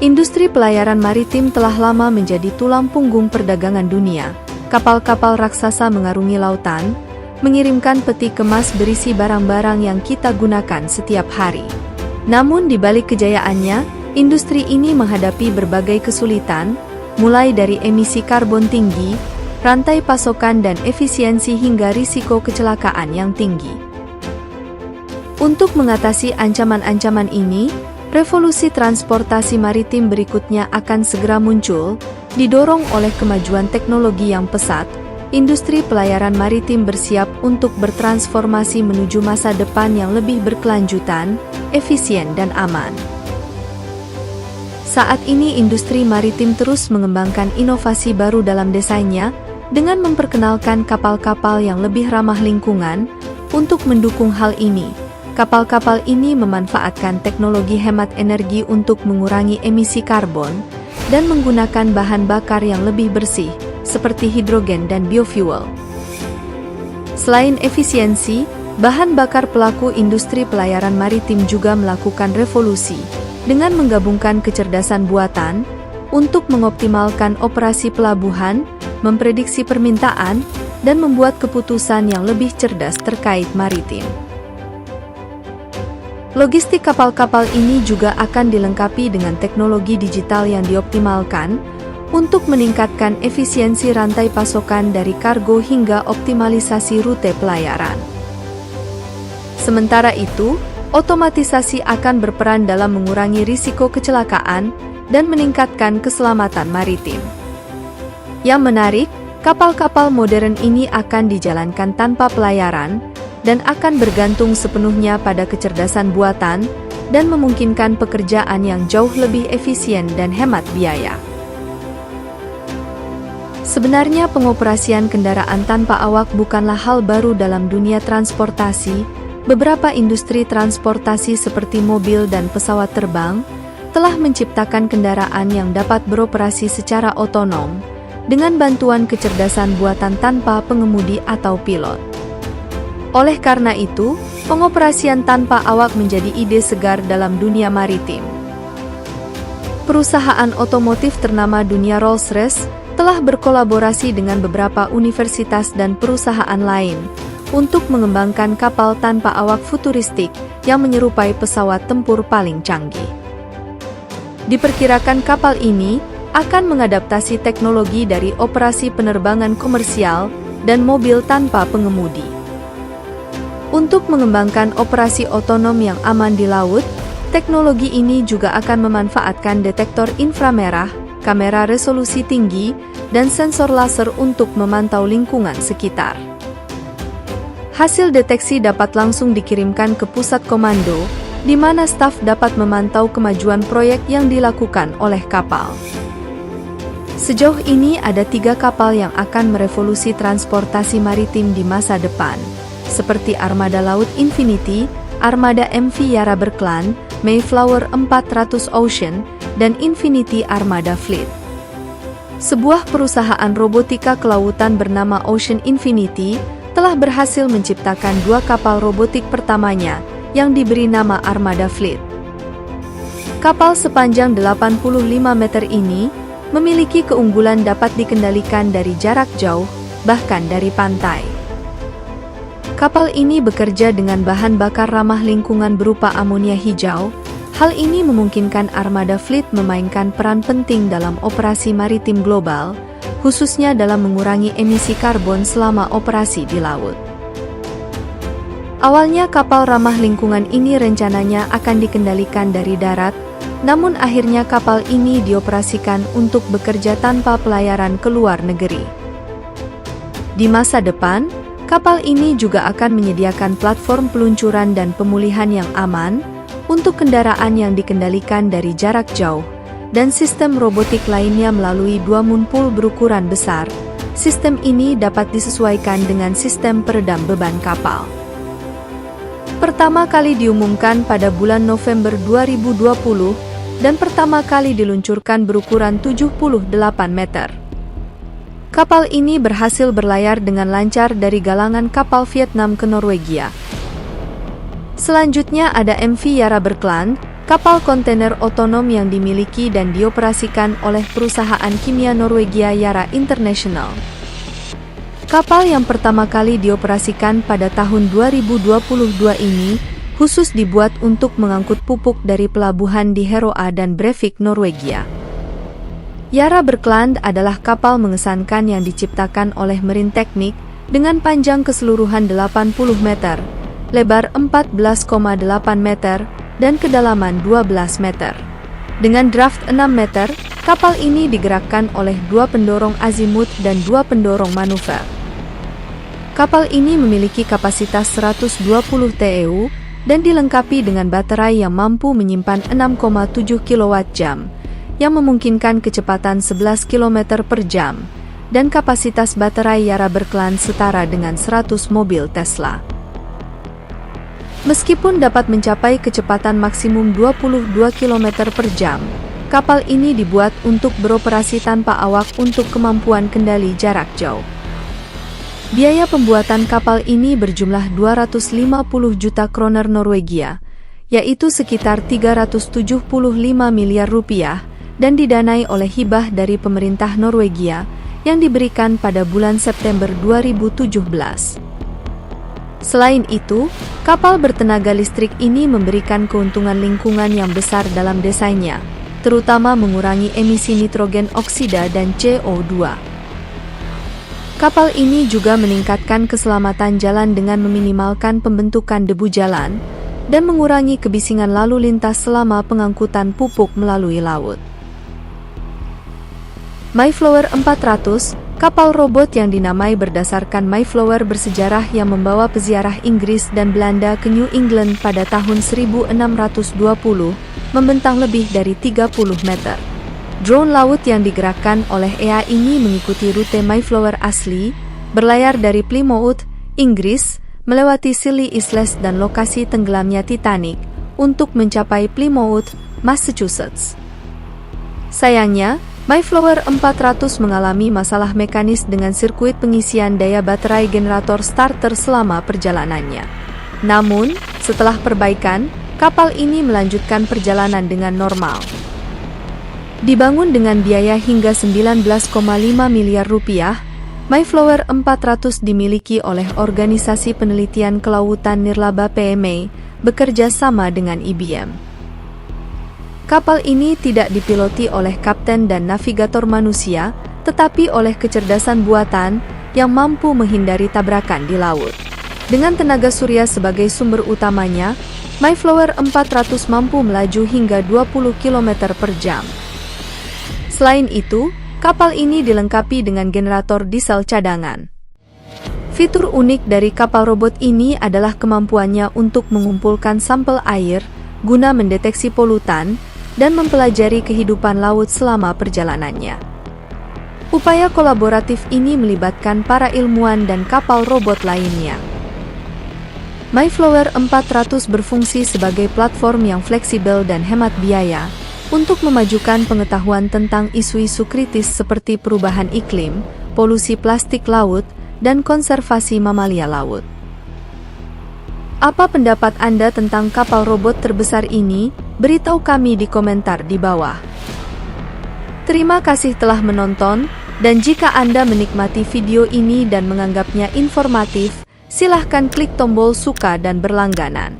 Industri pelayaran maritim telah lama menjadi tulang punggung perdagangan dunia. Kapal-kapal raksasa mengarungi lautan, mengirimkan peti kemas berisi barang-barang yang kita gunakan setiap hari. Namun di balik kejayaannya, industri ini menghadapi berbagai kesulitan, mulai dari emisi karbon tinggi, rantai pasokan dan efisiensi hingga risiko kecelakaan yang tinggi. Untuk mengatasi ancaman-ancaman ini, revolusi transportasi maritim berikutnya akan segera muncul, didorong oleh kemajuan teknologi yang pesat. Industri pelayaran maritim bersiap untuk bertransformasi menuju masa depan yang lebih berkelanjutan, efisien dan aman. Saat ini industri maritim terus mengembangkan inovasi baru dalam desainnya, dengan memperkenalkan kapal-kapal yang lebih ramah lingkungan. Untuk mendukung hal ini, kapal-kapal ini memanfaatkan teknologi hemat energi untuk mengurangi emisi karbon, dan menggunakan bahan bakar yang lebih bersih, seperti hidrogen dan biofuel. Selain efisiensi, bahan bakar pelaku industri pelayaran maritim juga melakukan revolusi, dengan menggabungkan kecerdasan buatan, untuk mengoptimalkan operasi pelabuhan, memprediksi permintaan, dan membuat keputusan yang lebih cerdas terkait maritim. Logistik kapal-kapal ini juga akan dilengkapi dengan teknologi digital yang dioptimalkan, untuk meningkatkan efisiensi rantai pasokan dari kargo hingga optimalisasi rute pelayaran. Sementara itu, otomatisasi akan berperan dalam mengurangi risiko kecelakaan dan meningkatkan keselamatan maritim. Yang menarik, kapal-kapal modern ini akan dijalankan tanpa pelayaran dan akan bergantung sepenuhnya pada kecerdasan buatan dan memungkinkan pekerjaan yang jauh lebih efisien dan hemat biaya. Sebenarnya pengoperasian kendaraan tanpa awak bukanlah hal baru dalam dunia transportasi. Beberapa industri transportasi seperti mobil dan pesawat terbang telah menciptakan kendaraan yang dapat beroperasi secara otonom dengan bantuan kecerdasan buatan tanpa pengemudi atau pilot. Oleh karena itu, pengoperasian tanpa awak menjadi ide segar dalam dunia maritim. Perusahaan otomotif ternama dunia Rolls-Royce telah berkolaborasi dengan beberapa universitas dan perusahaan lain untuk mengembangkan kapal tanpa awak futuristik yang menyerupai pesawat tempur paling canggih. Diperkirakan kapal ini akan mengadaptasi teknologi dari operasi penerbangan komersial dan mobil tanpa pengemudi. Untuk mengembangkan operasi otonom yang aman di laut, teknologi ini juga akan memanfaatkan detektor inframerah, kamera resolusi tinggi, dan sensor laser untuk memantau lingkungan sekitar. Hasil deteksi dapat langsung dikirimkan ke pusat komando, di mana staf dapat memantau kemajuan proyek yang dilakukan oleh kapal. Sejauh ini ada 3 kapal yang akan merevolusi transportasi maritim di masa depan, seperti Armada Laut Infinity, Armada MV Yara Berkeley, Mayflower 400 Ocean, dan Infinity Armada Fleet. Sebuah perusahaan robotika kelautan bernama Ocean Infinity telah berhasil menciptakan 2 kapal robotik pertamanya yang diberi nama Armada Fleet. Kapal sepanjang 85 meter ini memiliki keunggulan dapat dikendalikan dari jarak jauh, bahkan dari pantai. Kapal ini bekerja dengan bahan bakar ramah lingkungan berupa amonia hijau. Hal ini memungkinkan Armada Fleet memainkan peran penting dalam operasi maritim global, khususnya dalam mengurangi emisi karbon selama operasi di laut. Awalnya kapal ramah lingkungan ini rencananya akan dikendalikan dari darat, namun akhirnya kapal ini dioperasikan untuk bekerja tanpa pelayaran ke luar negeri. Di masa depan, kapal ini juga akan menyediakan platform peluncuran dan pemulihan yang aman untuk kendaraan yang dikendalikan dari jarak jauh, dan sistem robotik lainnya melalui 2 mumpul berukuran besar. Sistem ini dapat disesuaikan dengan sistem peredam beban kapal. Pertama kali diumumkan pada bulan November 2020, dan pertama kali diluncurkan berukuran 78 meter. Kapal ini berhasil berlayar dengan lancar dari galangan kapal Vietnam ke Norwegia. Selanjutnya ada MV Yara Berkeley, kapal kontainer otonom yang dimiliki dan dioperasikan oleh perusahaan kimia Norwegia Yara International. Kapal yang pertama kali dioperasikan pada tahun 2022 ini khusus dibuat untuk mengangkut pupuk dari pelabuhan di Heroa dan Brevik, Norwegia. Yara Berkland adalah kapal mengesankan yang diciptakan oleh Marine Technique dengan panjang keseluruhan 80 meter, lebar 14,8 meter, dan kedalaman 12 meter. Dengan draft 6 meter, kapal ini digerakkan oleh 2 pendorong azimut dan 2 pendorong manuver. Kapal ini memiliki kapasitas 120 TEU dan dilengkapi dengan baterai yang mampu menyimpan 6,7 kWh, yang memungkinkan kecepatan 11 km per jam, dan kapasitas baterai Yara Berkland setara dengan 100 mobil Tesla. Meskipun dapat mencapai kecepatan maksimum 22 km per jam, kapal ini dibuat untuk beroperasi tanpa awak untuk kemampuan kendali jarak jauh. Biaya pembuatan kapal ini berjumlah 250 juta kroner Norwegia, yaitu sekitar 375 miliar rupiah, dan didanai oleh hibah dari pemerintah Norwegia yang diberikan pada bulan September 2017. Selain itu, kapal bertenaga listrik ini memberikan keuntungan lingkungan yang besar dalam desainnya, terutama mengurangi emisi nitrogen oksida dan CO2. Kapal ini juga meningkatkan keselamatan jalan dengan meminimalkan pembentukan debu jalan dan mengurangi kebisingan lalu lintas selama pengangkutan pupuk melalui laut. Mayflower 400, kapal robot yang dinamai berdasarkan Mayflower bersejarah yang membawa peziarah Inggris dan Belanda ke New England pada tahun 1620, membentang lebih dari 30 meter. Drone laut yang digerakkan oleh EA ini mengikuti rute Mayflower asli, berlayar dari Plymouth, Inggris, melewati Scilly Isles dan lokasi tenggelamnya Titanic, untuk mencapai Plymouth, Massachusetts. Sayangnya, Mayflower 400 mengalami masalah mekanis dengan sirkuit pengisian daya baterai generator starter selama perjalanannya. Namun, setelah perbaikan, kapal ini melanjutkan perjalanan dengan normal. Dibangun dengan biaya hingga 19,5 miliar rupiah, Mayflower 400 dimiliki oleh Organisasi Penelitian Kelautan Nirlaba PMA, bekerja sama dengan IBM. Kapal ini tidak dipiloti oleh kapten dan navigator manusia, tetapi oleh kecerdasan buatan yang mampu menghindari tabrakan di laut. Dengan tenaga surya sebagai sumber utamanya, Mayflower 400 mampu melaju hingga 20 km per jam. Selain itu, kapal ini dilengkapi dengan generator diesel cadangan. Fitur unik dari kapal robot ini adalah kemampuannya untuk mengumpulkan sampel air guna mendeteksi polutan dan mempelajari kehidupan laut selama perjalanannya. Upaya kolaboratif ini melibatkan para ilmuwan dan kapal robot lainnya. Mayflower 400 berfungsi sebagai platform yang fleksibel dan hemat biaya untuk memajukan pengetahuan tentang isu-isu kritis seperti perubahan iklim, polusi plastik laut, dan konservasi mamalia laut. Apa pendapat Anda tentang kapal robot terbesar ini? Beritahu kami di komentar di bawah. Terima kasih telah menonton, dan jika Anda menikmati video ini dan menganggapnya informatif, silahkan klik tombol suka dan berlangganan.